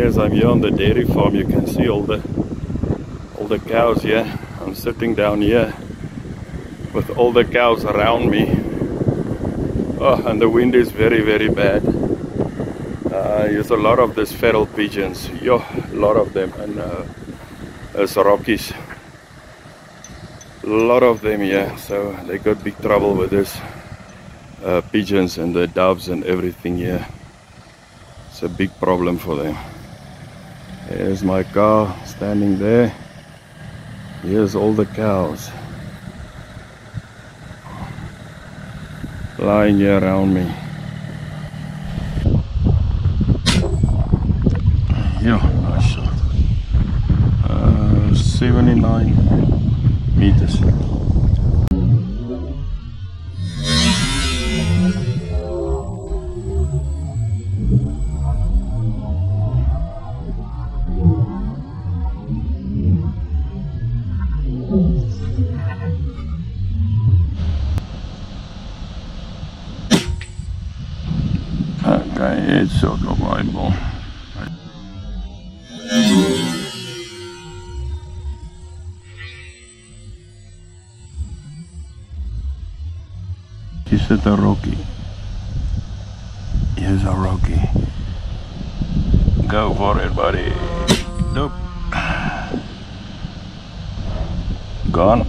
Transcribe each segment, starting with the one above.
Yes, I'm here on the dairy farm. You can see all the cows here. I'm sitting down here with all the cows around me. Oh, and the wind is very, very bad. There's a lot of these feral pigeons. Yo, a lot of them. And there's Rockies. A lot of them here. So they got big trouble with this pigeons and the doves and everything here. It's a big problem for them. Here's my car standing there. Here's all the cows lying here around me. Yeah, nice shot. 79 meters. Okay, it's shot of my ball. Is it a Rocky? Here's a Rocky. Go for it, buddy. Nope. Gone.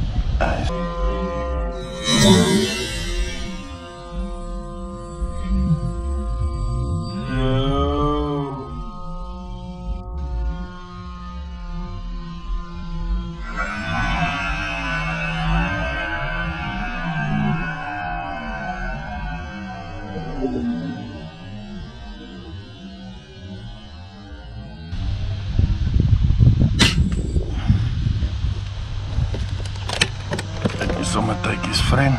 Sommer take his friend.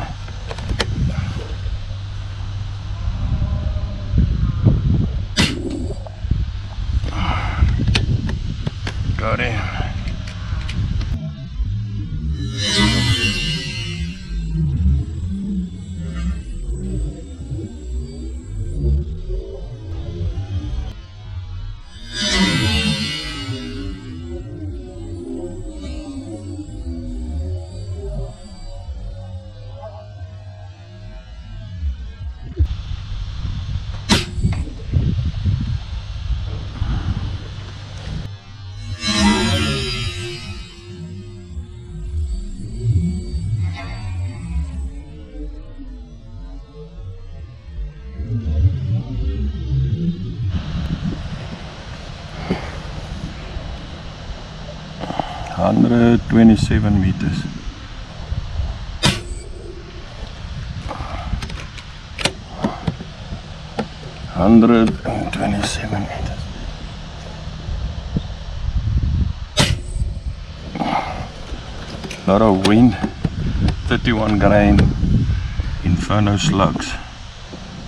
Got him. Hundred 27 meters. Hundred 27 meters. Lot of wind. 31 grain. Inferno slugs.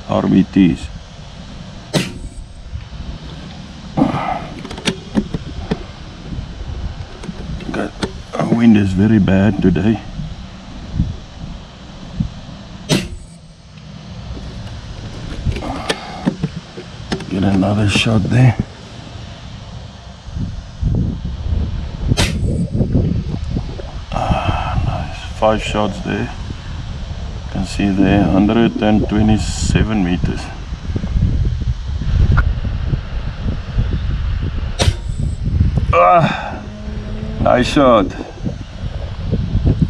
RBTs. Wind is very bad today. Get another shot there. Nice. 5 shots there. You can see there 127 meters. Nice shot.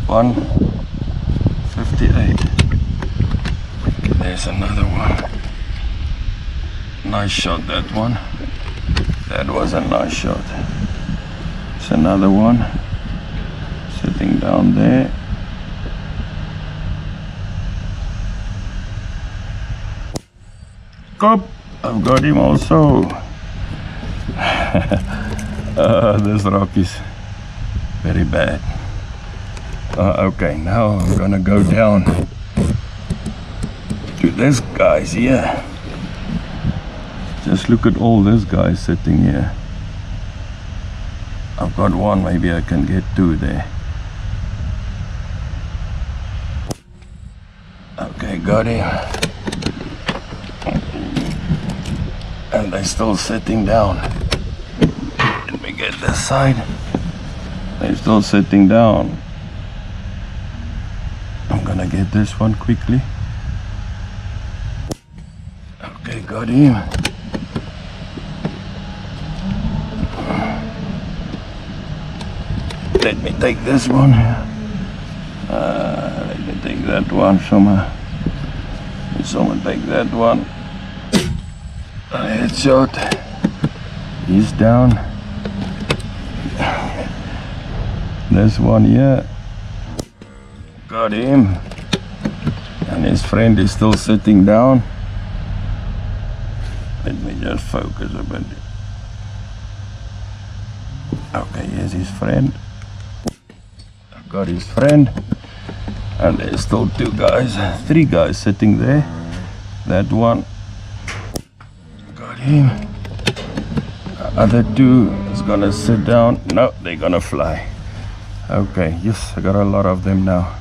158. Okay, there's another one. Nice shot, that one. That was a nice shot. It's another one sitting down there. Cop, I've got him also. This rock is very bad. Okay, now I'm gonna go down to this guy's here. Just look at all these guys sitting here. I've got one, maybe I can get 2 there. Okay, got him. And they're still sitting down. this side. They're still sitting down. I'm gonna get this one quickly. Okay, got him. Let me take this one. Let me take that one. Someone take that one. Headshot. He's down. This one here. Got him. And his friend is still sitting down. Let me just focus a bit. Okay, here's his friend. I've got his friend. And there's still three guys sitting there. That one. Got him. The other two is gonna sit down. No, they're gonna fly. Okay, yes, I got a lot of them now.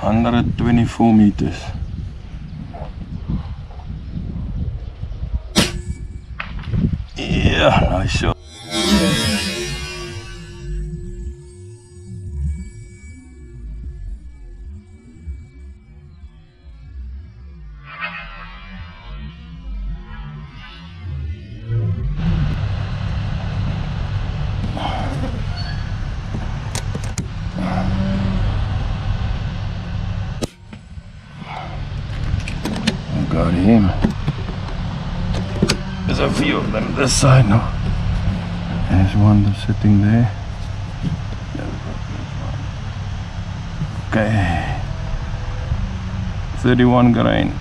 Hundred 24 meters. Yeah, nice shot. Got him. There's a few of them this side now. There's one that's sitting there. Okay. 31 grain.